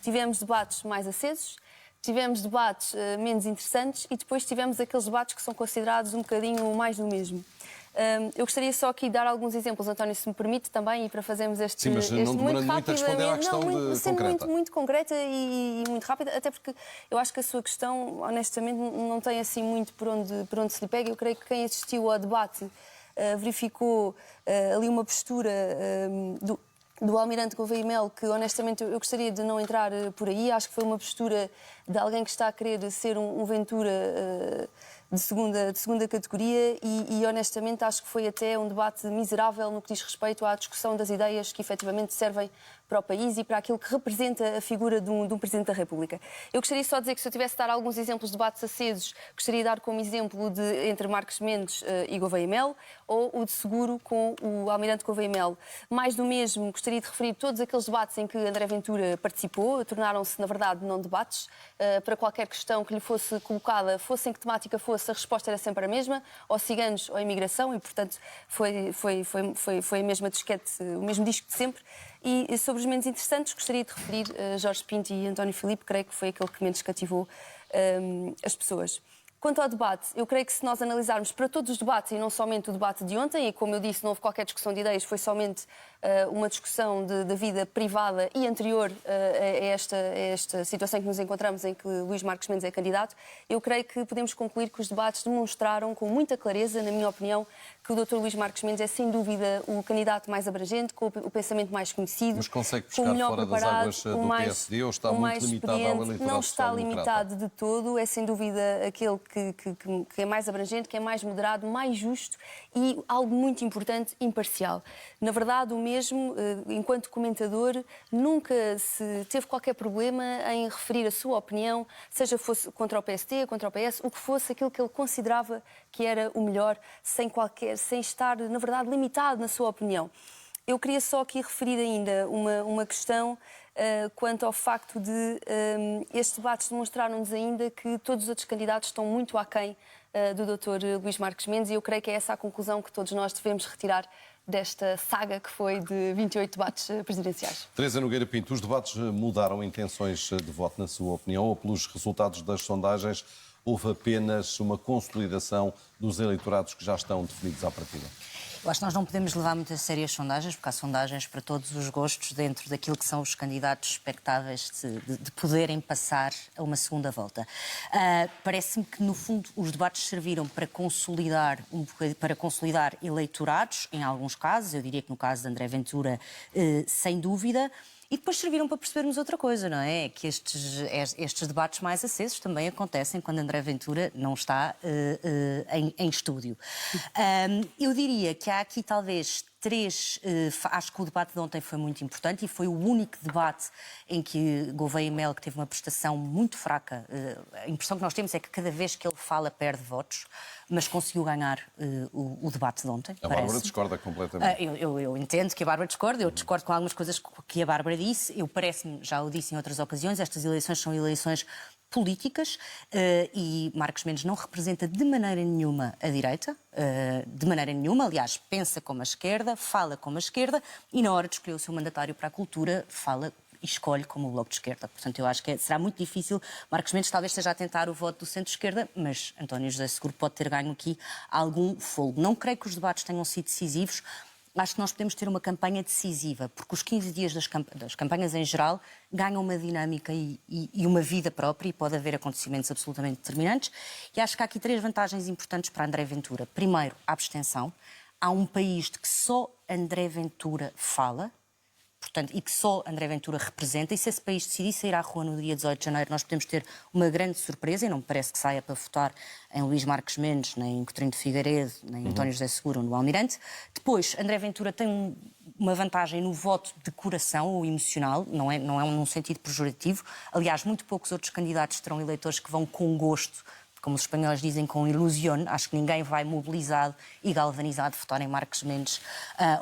tivemos debates mais acesos, tivemos debates menos interessantes e depois tivemos aqueles debates que são considerados um bocadinho mais do mesmo. Eu gostaria só aqui de dar alguns exemplos, António, se me permite também, e para fazermos este, Sim, mas não muito muito a responder à rapidamente. questão concreta. Muito concreta e muito rápida, até porque eu acho que a sua questão, honestamente, não tem assim muito por onde se lhe pega. Eu creio que quem assistiu ao debate verificou ali uma postura do Almirante Gouveia e Melo, que honestamente eu gostaria de não entrar por aí. Acho que foi uma postura de alguém que está a querer ser um Ventura de segunda categoria e honestamente acho que foi até um debate miserável no que diz respeito à discussão das ideias que efetivamente servem para o país e para aquilo que representa a figura de um Presidente da República. Eu gostaria só de dizer que se eu tivesse de dar alguns exemplos de debates acesos, gostaria de dar como exemplo entre Marcos Mendes e Gouveia e Melo, ou o de Seguro com o Almirante Gouveia e Melo. Mais do mesmo, gostaria de referir todos aqueles debates em que André Ventura participou, tornaram-se, na verdade, não debates. Para qualquer questão que lhe fosse colocada, fosse em que temática fosse, a resposta era sempre a mesma, ou ciganos ou imigração, e, portanto, foi a mesma disquete, o mesmo disco de sempre. E sobre os menos interessantes, gostaria de referir Jorge Pinto e António Filipe, creio que foi aquele que menos cativou as pessoas. Quanto ao debate, eu creio que se nós analisarmos para todos os debates e não somente o debate de ontem, e como eu disse, não houve qualquer discussão de ideias, foi somente uma discussão da vida privada e anterior a esta situação em que nos encontramos, em que Luís Marcos Mendes é candidato, eu creio que podemos concluir que os debates demonstraram com muita clareza, na minha opinião, que o Dr. Luís Marcos Mendes é sem dúvida o candidato mais abrangente, com o pensamento mais conhecido. Mas consegue com o buscar melhor fora das preparado, águas do PSD ou está o muito mais limitado ao experiente. eleitorado Não está social-democrata? limitado de todo, é sem dúvida aquele que é mais abrangente, que é mais moderado, mais justo e, algo muito importante, imparcial. Na verdade, o mesmo, enquanto comentador, nunca se teve qualquer problema em referir a sua opinião, seja fosse contra o PSD, contra o PS, o que fosse aquilo que ele considerava que era o melhor, sem estar, na verdade, limitado na sua opinião. Eu queria só aqui referir ainda uma questão quanto ao facto de estes debates demonstraram-nos ainda que todos os outros candidatos estão muito aquém do Dr. Luís Marcos Mendes e eu creio que é essa a conclusão que todos nós devemos retirar desta saga que foi de 28 debates presidenciais. Teresa Nogueira Pinto, os debates mudaram intenções de voto, na sua opinião, ou pelos resultados das sondagens houve apenas uma consolidação dos eleitorados que já estão definidos à partida? Eu acho que nós não podemos levar muito a sério as sondagens, porque há sondagens para todos os gostos dentro daquilo que são os candidatos expectáveis de poderem passar a uma segunda volta. Parece-me que, no fundo, os debates serviram para consolidar eleitorados, em alguns casos, eu diria que no caso de André Ventura, sem dúvida, e depois serviram para percebermos outra coisa, não é? Que estes debates mais acesos também acontecem quando André Ventura não está em estúdio. Eu diria que há aqui talvez acho que o debate de ontem foi muito importante e foi o único debate em que Gouveia e Melo, que teve uma prestação muito fraca, a impressão que nós temos é que cada vez que ele fala perde votos, mas conseguiu ganhar o debate de ontem. A Bárbara discorda completamente. Eu entendo que a Bárbara discorda, eu discordo com algumas coisas que a Bárbara disse, já o disse em outras ocasiões, estas eleições são eleições políticas e Marcos Mendes não representa de maneira nenhuma a direita, de maneira nenhuma, aliás, pensa como a esquerda, fala como a esquerda e na hora de escolher o seu mandatário para a cultura fala e escolhe como o Bloco de Esquerda. Portanto, eu acho que será muito difícil. Marcos Mendes talvez esteja a tentar o voto do centro-esquerda, mas António José Seguro pode ter ganho aqui algum fôlego. Não creio que os debates tenham sido decisivos. Acho que nós podemos ter uma campanha decisiva, porque os 15 dias das campanhas em geral ganham uma dinâmica e uma vida própria e pode haver acontecimentos absolutamente determinantes. E acho que há aqui 3 vantagens importantes para André Ventura. Primeiro, a abstenção. Há um país de que só André Ventura fala, portanto, e que só André Ventura representa, e se esse país decidir sair à rua no dia 18 de janeiro, nós podemos ter uma grande surpresa, e não me parece que saia para votar em Luís Marcos Mendes, nem em Coutinho de Figueiredo, nem em António José Seguro ou no Almirante. Depois, André Ventura tem uma vantagem no voto de coração ou emocional, não é num sentido pejorativo. Aliás, muito poucos outros candidatos terão eleitores que vão com gosto, como os espanhóis dizem, com ilusión. Acho que ninguém vai mobilizado e galvanizado votar em Marcos Mendes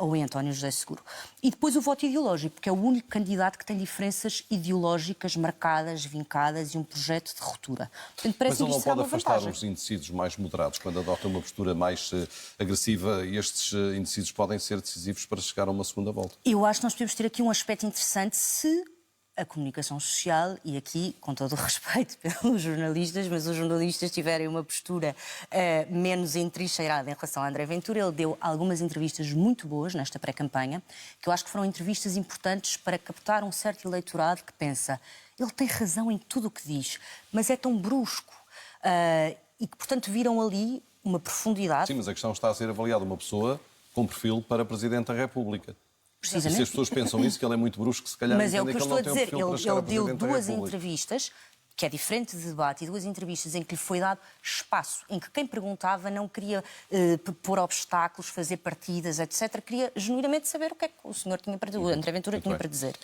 ou em António José Seguro. E depois o voto ideológico, porque é o único candidato que tem diferenças ideológicas marcadas, vincadas e um projeto de ruptura. Portanto, mas ele não pode afastar vantagem. os indecisos mais moderados quando adota uma postura mais agressiva e estes indecisos podem ser decisivos para chegar a uma segunda volta. Eu acho que nós podemos ter aqui um aspecto interessante se a comunicação social, e aqui, com todo o respeito pelos jornalistas, mas os jornalistas tiverem uma postura menos entrincheirada em relação a André Ventura. Ele deu algumas entrevistas muito boas nesta pré-campanha, que eu acho que foram entrevistas importantes para captar um certo eleitorado que pensa, ele tem razão em tudo o que diz, mas é tão brusco, e que, portanto, viram ali uma profundidade. Sim, mas a questão está a ser avaliada uma pessoa com perfil para Presidente da República. Precisamente. E se as pessoas pensam isso, que ele é muito brusco, se calhar Mas é o que eu ele estou a não tem um dizer. perfil para chegar a Ele deu Presidente da duas República. entrevistas, que é diferente de debate, e duas entrevistas em que lhe foi dado espaço, em que quem perguntava não queria pôr obstáculos, fazer partidas, etc. Queria genuinamente saber o que é que o senhor tinha para dizer, o André Ventura tinha para dizer.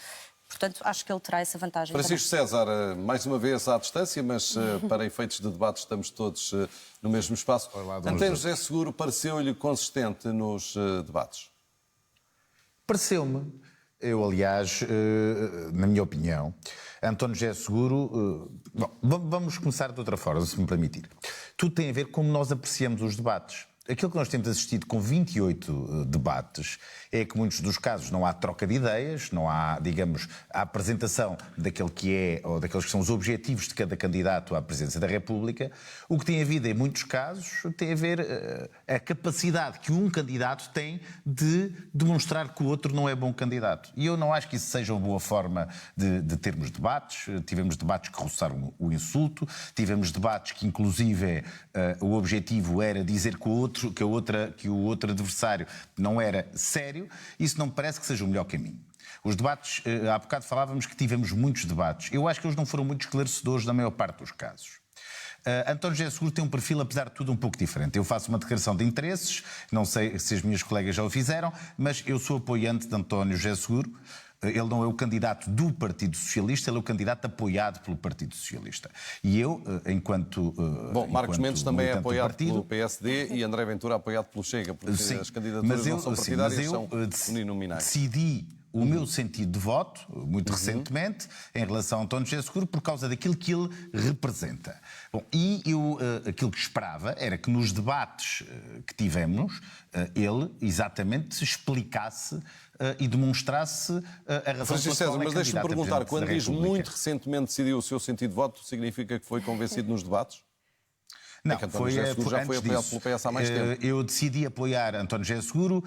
Portanto, acho que ele terá essa vantagem. Francisco César, mais uma vez à distância, mas para efeitos de debate estamos todos no mesmo espaço. António José Seguro pareceu-lhe consistente nos debates? Pareceu-me. Eu, aliás, na minha opinião, António José Seguro... vamos começar de outra forma, se me permitir. Tudo tem a ver com como nós apreciamos os debates. Aquilo que nós temos assistido com 28 debates é que, em muitos dos casos, não há troca de ideias, não há, digamos, a apresentação daquele que é, ou daqueles que são os objetivos de cada candidato à presidência da República. O que tem havido, em muitos casos, tem a ver a capacidade que um candidato tem de demonstrar que o outro não é bom candidato. E eu não acho que isso seja uma boa forma de termos debates. Tivemos debates que roçaram o insulto, tivemos debates que, inclusive, o objetivo era dizer que o outro adversário não era sério. Isso não me parece que seja o melhor caminho. Os debates, há bocado falávamos que tivemos muitos debates. Eu acho que eles não foram muito esclarecedores na maior parte dos casos. António José Seguro tem um perfil, apesar de tudo, um pouco diferente. Eu faço uma declaração de interesses, não sei se as minhas colegas já o fizeram, mas eu sou apoiante de António José Seguro. Ele não é o candidato do Partido Socialista, ele é o candidato apoiado pelo Partido Socialista. E eu, enquanto... Bom, Marcos Mendes também é apoiado pelo PSD e André Ventura apoiado pelo Chega, porque sim, as candidaturas não são partidárias, são uninominais. Decidi o meu sentido de voto, muito recentemente, em relação a António José Seguro, por causa daquilo que ele representa. Bom, e eu, aquilo que esperava era que nos debates que tivemos, ele exatamente se explicasse e demonstrasse a razão Francisco César, mas deixe-me perguntar, quando diz muito recentemente decidiu o seu sentido de voto, significa que foi convencido nos debates? Não, já foi apoiado pelo PS há mais tempo. Eu decidi apoiar António José Seguro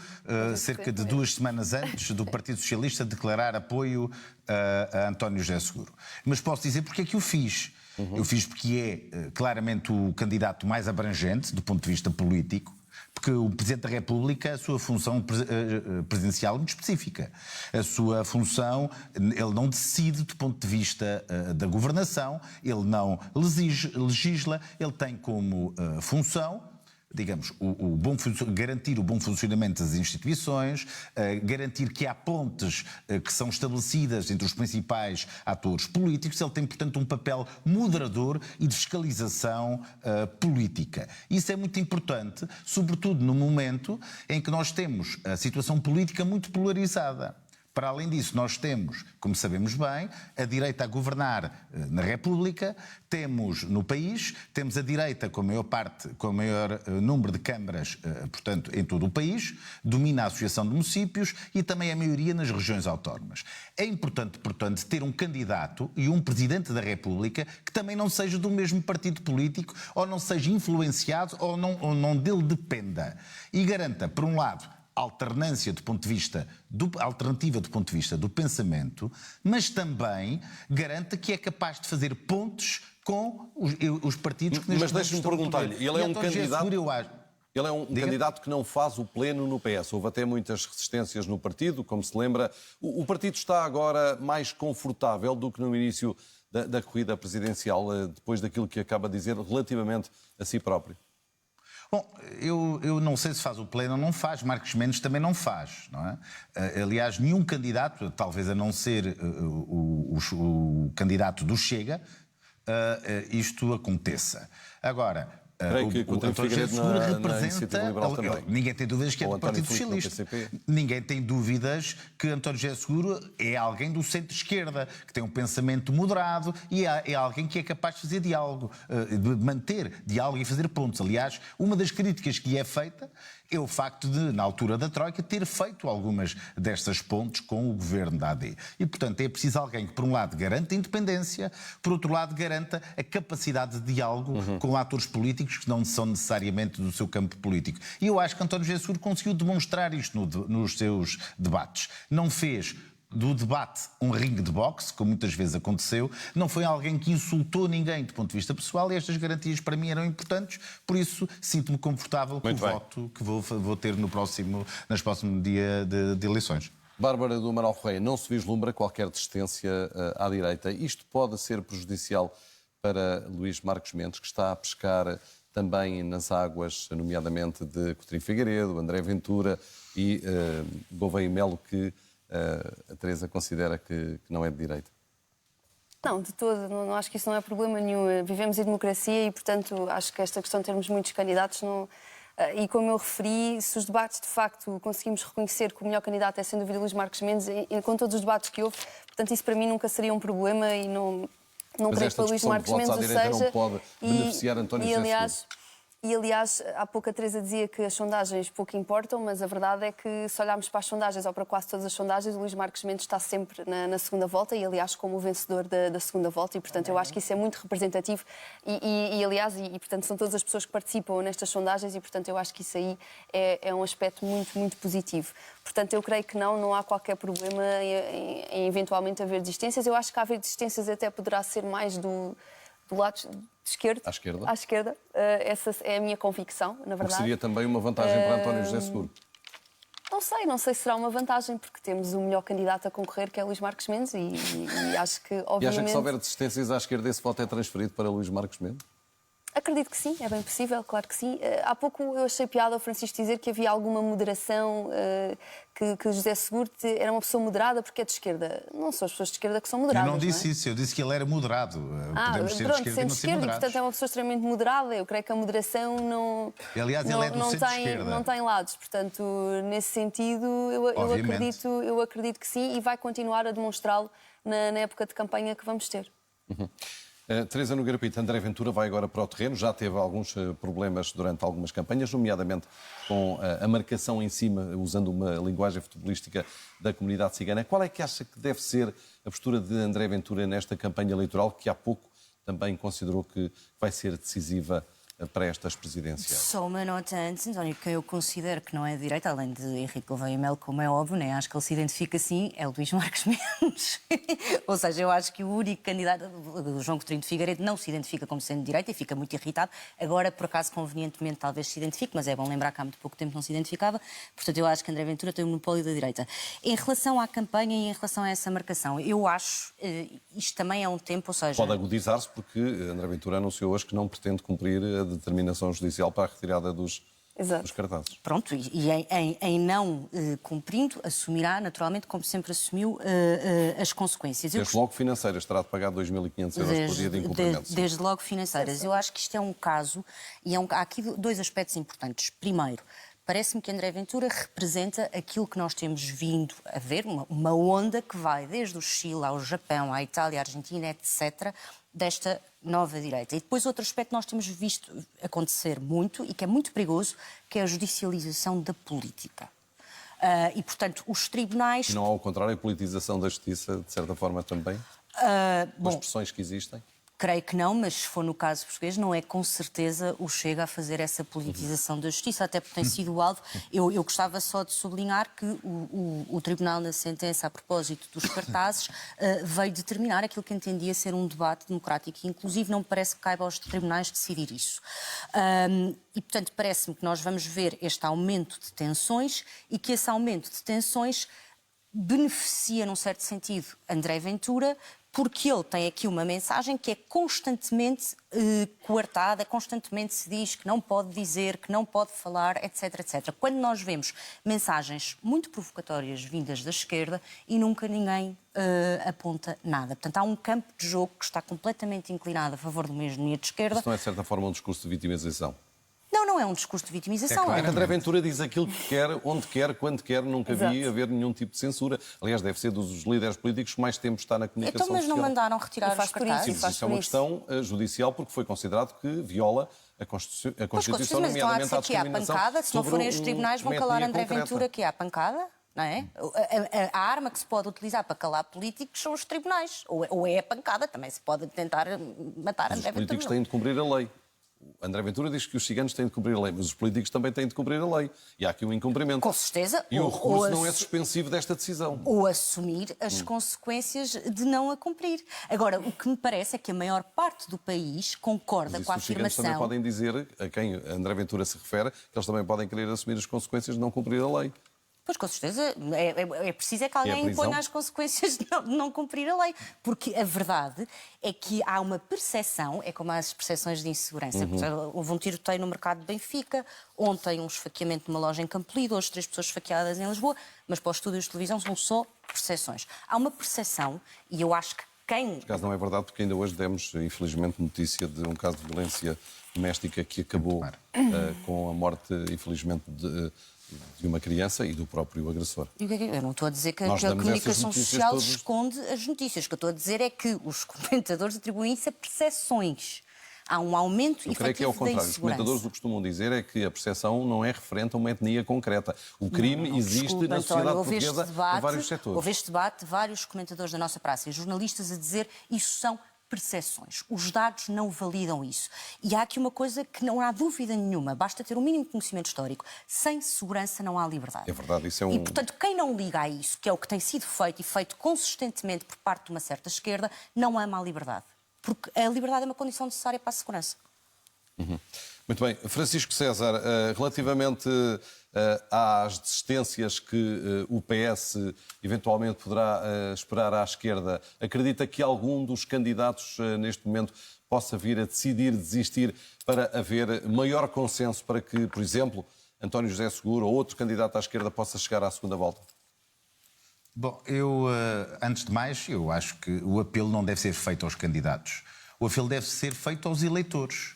cerca de 2 semanas antes do Partido Socialista declarar apoio a António José Seguro. Mas posso dizer porque é que o fiz. Eu fiz porque é claramente o candidato mais abrangente do ponto de vista político, porque o Presidente da República, a sua função presidencial é muito específica. A sua função, ele não decide do ponto de vista da governação, ele não legisla, ele tem como função, digamos, garantir o bom funcionamento das instituições, garantir que há pontes que são estabelecidas entre os principais atores políticos. Ele tem, portanto, um papel moderador e de fiscalização política. Isso é muito importante, sobretudo no momento em que nós temos a situação política muito polarizada. Para além disso, nós temos, como sabemos bem, a direita a governar na República, temos no país, temos a direita com o maior número de câmaras, portanto, em todo o país, domina a Associação de Municípios e também a maioria nas regiões autónomas. É importante, portanto, ter um candidato e um Presidente da República que também não seja do mesmo partido político ou não seja influenciado ou não dele dependa. E garanta, por um lado, alternativa do ponto de vista do pensamento, mas também garanta que é capaz de fazer pontes com os partidos que neste Mas deixe-me perguntar-lhe, ele é um candidato... Ele é um candidato que não faz o pleno no PS. Houve até muitas resistências no partido, como se lembra. O partido está agora mais confortável do que no início da corrida presidencial, depois daquilo que acaba de dizer relativamente a si próprio. Bom, eu não sei se faz o pleno ou não faz, Marcos Mendes também não faz, não é? Aliás, nenhum candidato, talvez a não ser o candidato do Chega, isto aconteça. Agora, Creio que o António José Seguro representa. também. Ninguém tem dúvidas que é do Partido Filipe no Socialista. PCP. Ninguém tem dúvidas que António José Seguro é alguém do centro-esquerda, que tem um pensamento moderado e é alguém que é capaz de fazer diálogo, de manter diálogo e fazer pontos. Aliás, uma das críticas que lhe é feita é o facto de, na altura da Troika, ter feito algumas destas pontes com o governo da AD. E, portanto, é preciso alguém que, por um lado, garanta a independência, por outro lado, garanta a capacidade de diálogo com atores políticos que não são necessariamente do seu campo político. E eu acho que António José Seguro conseguiu demonstrar isto nos seus debates. Não fez do debate um ringue de boxe, como muitas vezes aconteceu, não foi alguém que insultou ninguém do ponto de vista pessoal, e estas garantias para mim eram importantes, por isso sinto-me confortável com o voto que vou ter no próximo dia de eleições. Bárbara do Amaral Correia, não se vislumbra qualquer desistência à direita. Isto pode ser prejudicial para Luís Marcos Mendes, que está a pescar também nas águas, nomeadamente de Coutinho Figueiredo, André Ventura e Gouveia Melo, que a Teresa considera que não é de direita? Não, de todo. Não acho que isso não é problema nenhum. Vivemos em democracia e, portanto, acho que esta questão de termos muitos candidatos não... E como eu referi, se os debates de facto conseguimos reconhecer que o melhor candidato é sem dúvida Luís Marcos Mendes, com todos os debates que houve, portanto isso para mim nunca seria um problema e não creio que para Luís Marcos Mendes o seja. Não pode beneficiar António José Seguro. E, aliás, há pouco a Teresa dizia que as sondagens pouco importam, mas a verdade é que, se olharmos para as sondagens, ou para quase todas as sondagens, o Luís Marcos Mendes está sempre na segunda volta e, aliás, como o vencedor da segunda volta. E, portanto, eu acho que isso é muito representativo. Aliás, portanto, são todas as pessoas que participam nestas sondagens e, portanto, eu acho que isso aí é um aspecto muito, muito positivo. Portanto, eu creio que não há qualquer problema em eventualmente haver desistências. Eu acho que haver desistências até poderá ser mais do lado de esquerda. À esquerda. Essa é a minha convicção, na verdade. O que seria também uma vantagem para António José Seguro. Não sei se será uma vantagem, porque temos o melhor candidato a concorrer, que é Luís Marcos Mendes, e acho que, obviamente... E acha que se houver desistências à esquerda, esse voto é transferido para Luís Marcos Mendes? Acredito que sim, é bem possível, claro que sim. Há pouco eu achei piada ao Francisco dizer que havia alguma moderação, que José Seguro era uma pessoa moderada porque é de esquerda. Não são as pessoas de esquerda que são moderadas. Eu não disse isso, eu disse que ele era moderado. Podemos ser de esquerda e não ser moderados. Portanto, é uma pessoa extremamente moderada. Eu creio que a moderação não... Aliás, ele é do centro-esquerda. Não tem lados. Portanto, nesse sentido, eu acredito que sim e vai continuar a demonstrá-lo na época de campanha que vamos ter. Teresa Nogueira Pinto, André Ventura vai agora para o terreno, já teve alguns problemas durante algumas campanhas, nomeadamente com a marcação em cima, usando uma linguagem futebolística da comunidade cigana. Qual é que acha que deve ser a postura de André Ventura nesta campanha eleitoral, que há pouco também considerou que vai ser decisiva para estas presidenciais? Só uma nota antes, António, que eu considero que não é de direita, além de Henrique Gouveia Melo, como é óbvio, né? Acho que ele se identifica assim, é o Luís Marcos Mendes. Ou seja, eu acho que o único candidato, o João Coutinho de Figueiredo, não se identifica como sendo de direita e fica muito irritado. Agora, por acaso, convenientemente, talvez se identifique, mas é bom lembrar que há muito pouco tempo não se identificava. Portanto, eu acho que André Ventura tem o monopólio da direita. Em relação à campanha e em relação a essa marcação, eu acho, isto também é um tempo, ou seja... Pode agudizar-se porque André Ventura anunciou hoje que não pretende cumprir a determinação judicial para a retirada dos cartazes. Pronto, e em não cumprindo, assumirá naturalmente, como sempre assumiu, as consequências. Desde logo financeiras, terá de pagar 2.500 euros por dia de incumprimento. Desde logo financeiras. Eu acho que isto é um caso, e há aqui dois aspectos importantes. Primeiro, parece-me que André Ventura representa aquilo que nós temos vindo a ver, uma onda que vai desde o Chile ao Japão, à Itália, à Argentina, etc., desta nova direita. E depois outro aspecto que nós temos visto acontecer muito e que é muito perigoso, que é a judicialização da política. E, portanto, os tribunais... E não há, ao contrário, a politização da justiça, de certa forma, também? Com as pressões que existem? Creio que não, mas se for no caso português, não é com certeza o Chega a fazer essa politização da justiça, até porque tem sido o alvo. Eu gostava só de sublinhar que o Tribunal, na sentença a propósito dos cartazes, veio determinar aquilo que entendia ser um debate democrático e, inclusive, não me parece que caiba aos tribunais decidir isso. E, portanto, parece-me que nós vamos ver este aumento de tensões e que esse aumento de tensões beneficia, num certo sentido, André Ventura, porque ele tem aqui uma mensagem que é constantemente coartada, constantemente se diz que não pode dizer, que não pode falar, etc, etc. Quando nós vemos mensagens muito provocatórias vindas da esquerda e nunca ninguém aponta nada. Portanto, há um campo de jogo que está completamente inclinado a favor do mesmo e de esquerda. Isso não é, de certa forma, um discurso de vitimização? Não é um discurso de vitimização. É que André Ventura diz aquilo que quer, onde quer, quando quer, nunca vi haver nenhum tipo de censura. Aliás, deve ser dos líderes políticos que mais tempo está na comunicação Então, mas não social. mandaram retirar os cartazes? Sim, mas isso é uma questão judicial porque foi considerado que viola a Constituição, nomeadamente a discriminação. Pancada, se não forem os tribunais, vão calar André Ventura, que há pancada? Não é? A arma que se pode utilizar para calar políticos são os tribunais. Ou é a pancada, também se pode tentar matar André Ventura. Os políticos têm de cumprir a lei. André Ventura diz que os ciganos têm de cumprir a lei, mas os políticos também têm de cumprir a lei. E há aqui um incumprimento. Com certeza. E o recurso não é suspensivo desta decisão. Ou assumir as consequências de não a cumprir. Agora, o que me parece é que a maior parte do país concorda com a afirmação... Os ciganos também podem dizer, a quem André Ventura se refere, que eles também podem querer assumir as consequências de não cumprir a lei. Pois, com certeza, é preciso que alguém imponha as consequências de não cumprir a lei. Porque a verdade é que há uma percepção, é como as percepções de insegurança. Houve um tiroteio no mercado de Benfica, ontem um esfaqueamento numa loja em Campolide, hoje 3 pessoas esfaqueadas em Lisboa, mas para os estúdios de televisão são só percepções. Há uma percepção, e eu acho que quem... Neste caso não é verdade, porque ainda hoje demos, infelizmente, notícia de um caso de violência doméstica que acabou com a morte, infelizmente, de uma criança e do próprio agressor. Eu não estou a dizer que a comunicação social esconde as notícias. O que eu estou a dizer é que os comentadores atribuem isso a percepções. Há um aumento efetivo da insegurança. Eu creio que é o contrário. Os comentadores o que costumam dizer é que a percepção não é referente a uma etnia concreta. O crime existe na sociedade portuguesa em vários setores. Houve este debate, vários comentadores da nossa praça e jornalistas a dizer isso são percepções. Os dados não validam isso. E há aqui uma coisa que não há dúvida nenhuma. Basta ter um mínimo de conhecimento histórico. Sem segurança não há liberdade. É verdade, isso é um... E, portanto, quem não liga a isso, que é o que tem sido feito e feito consistentemente por parte de uma certa esquerda, não ama a liberdade. Porque a liberdade é uma condição necessária para a segurança. Muito bem. Francisco César, relativamente às desistências que o PS eventualmente poderá esperar à esquerda, acredita que algum dos candidatos neste momento possa vir a decidir desistir para haver maior consenso para que, por exemplo, António José Seguro ou outro candidato à esquerda possa chegar à segunda volta? Bom, antes de mais, eu acho que o apelo não deve ser feito aos candidatos. O apelo deve ser feito aos eleitores.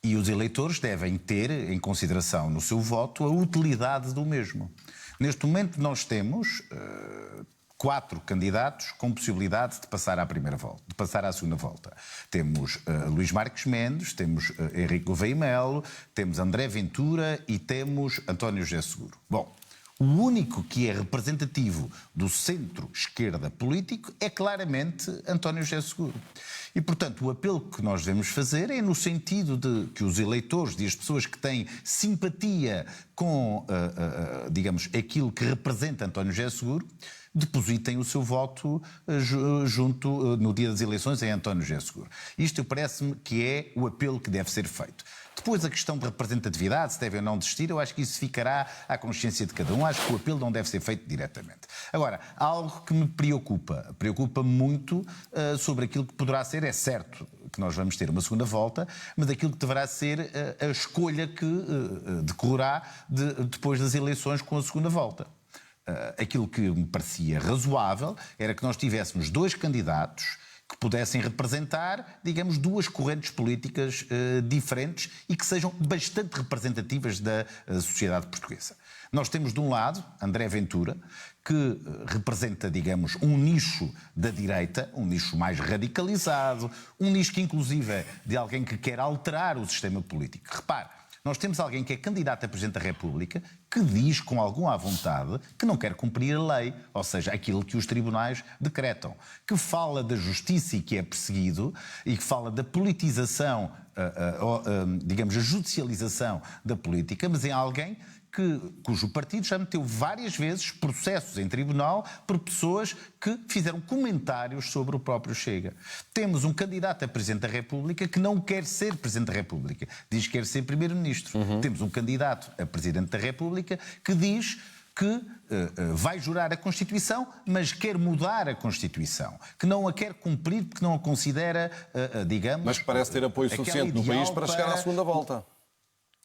E os eleitores devem ter em consideração no seu voto a utilidade do mesmo. Neste momento nós temos 4 candidatos com possibilidade de passar à primeira volta, de passar à segunda volta. Temos Luís Marques Mendes, temos Henrique Gouveia Melo, temos André Ventura e temos António José Seguro. Bom, o único que é representativo do centro-esquerda político é claramente António José Seguro. E, portanto, o apelo que nós devemos fazer é no sentido de que os eleitores e as pessoas que têm simpatia com, digamos, aquilo que representa António José Seguro, depositem o seu voto junto, no dia das eleições, em António José Seguro. Isto parece-me que é o apelo que deve ser feito. Depois, a questão de representatividade, se deve ou não desistir, eu acho que isso ficará à consciência de cada um. Acho que o apelo não deve ser feito diretamente. Agora, há algo que me preocupa muito sobre aquilo que poderá ser. É certo que nós vamos ter uma segunda volta, mas aquilo que deverá ser a escolha que decorrerá depois das eleições com a segunda volta. Aquilo que me parecia razoável era que nós tivéssemos 2 candidatos que pudessem representar, digamos, 2 correntes políticas diferentes e que sejam bastante representativas da sociedade portuguesa. Nós temos, de um lado, André Ventura, que representa, digamos, um nicho da direita, um nicho mais radicalizado, um nicho que, inclusive, é de alguém que quer alterar o sistema político. Repare, nós temos alguém que é candidato a Presidente da República que diz com alguma vontade que não quer cumprir a lei, ou seja, aquilo que os tribunais decretam, que fala da justiça e que é perseguido e que fala da politização, digamos, a judicialização da política, mas é alguém cujo partido já meteu várias vezes processos em tribunal por pessoas que fizeram comentários sobre o próprio Chega. Temos um candidato a Presidente da República que não quer ser Presidente da República, diz que quer ser Primeiro-Ministro. Temos um candidato a Presidente da República que diz que vai jurar a Constituição, mas quer mudar a Constituição, que não a quer cumprir porque não a considera, digamos... Mas que parece ter apoio suficiente no país para chegar à segunda volta.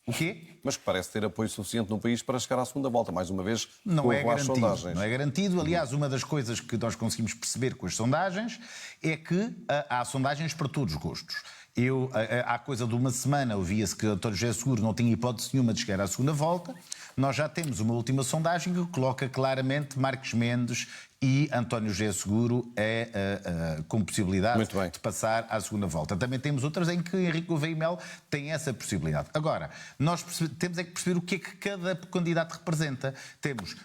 O quê? Mas que parece ter apoio suficiente no país para chegar à segunda volta. Mais uma vez, não é às garantido. sondagens. Não é garantido. Aliás, uma das coisas que nós conseguimos perceber com as sondagens é que há sondagens para todos os gostos. Há coisa de uma semana, ouvia-se que António José Seguro não tinha hipótese nenhuma de chegar à segunda volta. Nós já temos uma última sondagem que coloca claramente Marcos Mendes e António José Seguro com possibilidade de passar à segunda volta. Também temos outras em que Henrique Gouveia e Melo tem essa possibilidade. Agora, nós temos é que perceber o que é que cada candidato representa. Temos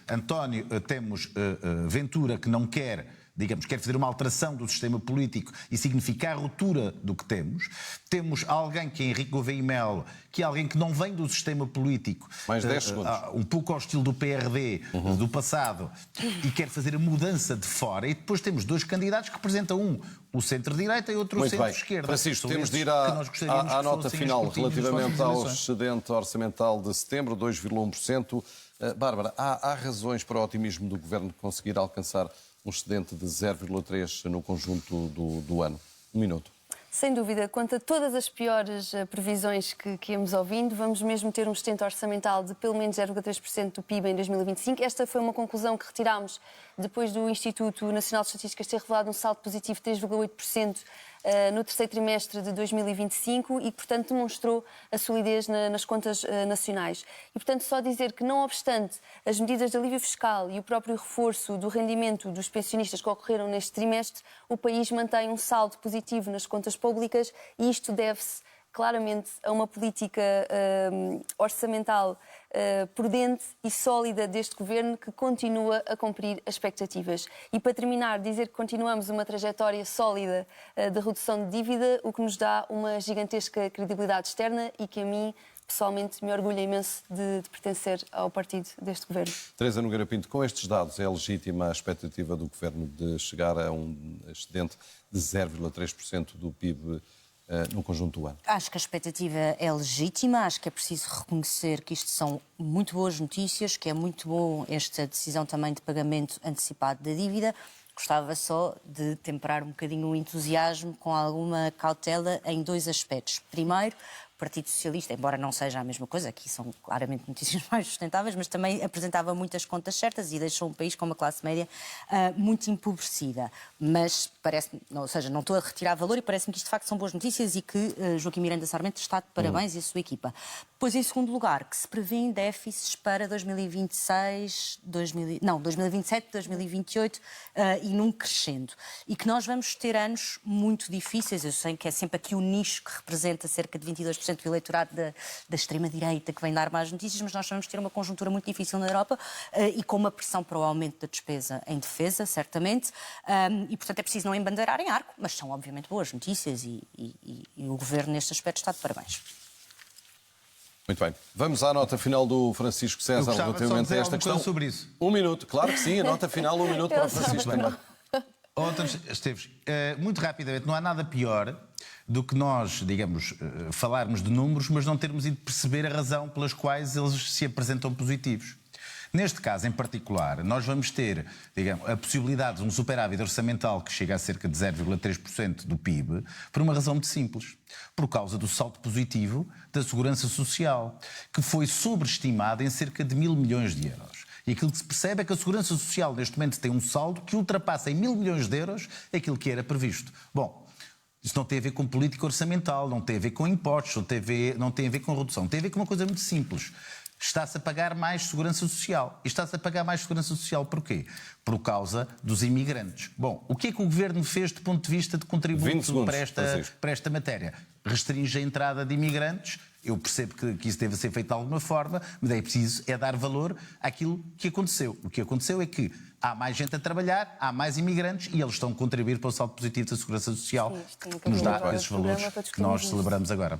Ventura, que não quer... digamos, quer fazer uma alteração do sistema político e significa a ruptura do que temos. Temos alguém que é Henrique Gouveia e Melo, que é alguém que não vem do sistema político, mais 10 segundos. Um pouco ao estilo do PRD, do passado, e quer fazer a mudança de fora. E depois temos dois candidatos que representam o centro-direita e outro o centro-esquerda. Francisco, temos de ir à nota final relativamente ao excedente orçamental de setembro, 2,1%. Bárbara, há razões para o otimismo do Governo conseguir alcançar um excedente de 0,3% no conjunto do ano? Um minuto. Sem dúvida, quanto a todas as piores previsões que íamos ouvindo, vamos mesmo ter um excedente orçamental de pelo menos 0,3% do PIB em 2025. Esta foi uma conclusão que retirámos depois do Instituto Nacional de Estatísticas ter revelado um saldo positivo de 3,8% no terceiro trimestre de 2025 e, portanto, demonstrou a solidez nas contas nacionais. E, portanto, só dizer que, não obstante as medidas de alívio fiscal e o próprio reforço do rendimento dos pensionistas que ocorreram neste trimestre, o país mantém um saldo positivo nas contas públicas e isto deve-se claramente a uma política orçamental prudente e sólida deste Governo que continua a cumprir as expectativas. E para terminar, dizer que continuamos uma trajetória sólida de redução de dívida, o que nos dá uma gigantesca credibilidade externa e que a mim, pessoalmente, me orgulha imenso de pertencer ao partido deste Governo. Teresa Nogueira Pinto, com estes dados é legítima a expectativa do Governo de chegar a um excedente de 0,3% do PIB no conjunto do ano? Acho que a expectativa é legítima, acho que é preciso reconhecer que isto são muito boas notícias, que é muito bom esta decisão também de pagamento antecipado da dívida. Gostava só de temperar um bocadinho o entusiasmo com alguma cautela em dois aspectos. Primeiro, o Partido Socialista, embora não seja a mesma coisa, aqui são claramente notícias mais sustentáveis, mas também apresentava muitas contas certas e deixou um país com uma classe média muito empobrecida. Mas parece, ou seja, não estou a retirar valor e parece-me que isto de facto são boas notícias e que Joaquim Miranda Sarmento está de parabéns e a sua equipa. Depois, em segundo lugar, que se prevêem déficits para 2027, 2028 e num crescendo. E que nós vamos ter anos muito difíceis. Eu sei que é sempre aqui o nicho que representa cerca de 22% do eleitorado da extrema-direita que vem dar más notícias, mas nós vamos ter uma conjuntura muito difícil na Europa e com uma pressão para o aumento da despesa em defesa, certamente. E, portanto, é preciso não embandeirar em arco, mas são, obviamente, boas notícias e o Governo, neste aspecto, está de parabéns. Muito bem. Vamos à nota final do Francisco César relativamente a esta questão. Sobre isso. Um minuto, claro que sim, a nota final, um minuto para o Francisco. Esteves, muito rapidamente, não há nada pior do que nós, digamos, falarmos de números, mas não termos ido perceber a razão pelas quais eles se apresentam positivos. Neste caso, em particular, nós vamos ter, digamos, a possibilidade de um superávit orçamental que chega a cerca de 0,3% do PIB, por uma razão muito simples. Por causa do saldo positivo da Segurança Social, que foi sobreestimado em cerca de 1.000 milhões de euros. E aquilo que se percebe é que a Segurança Social, neste momento, tem um saldo que ultrapassa em 1.000 milhões de euros aquilo que era previsto. Bom, isso não tem a ver com política orçamental, não tem a ver com impostos, não tem a ver com redução. Tem a ver com uma coisa muito simples. Está-se a pagar mais Segurança Social. E está-se a pagar mais Segurança Social porquê? Por causa dos imigrantes. Bom, o que é que o Governo fez do ponto de vista de contributo para esta matéria? Restringe a entrada de imigrantes. Eu percebo que isso deve ser feito de alguma forma, mas é preciso dar valor àquilo que aconteceu. O que aconteceu é que há mais gente a trabalhar, há mais imigrantes e eles estão a contribuir para o saldo positivo da Segurança Social, que nos dá esses valores que nós celebramos agora.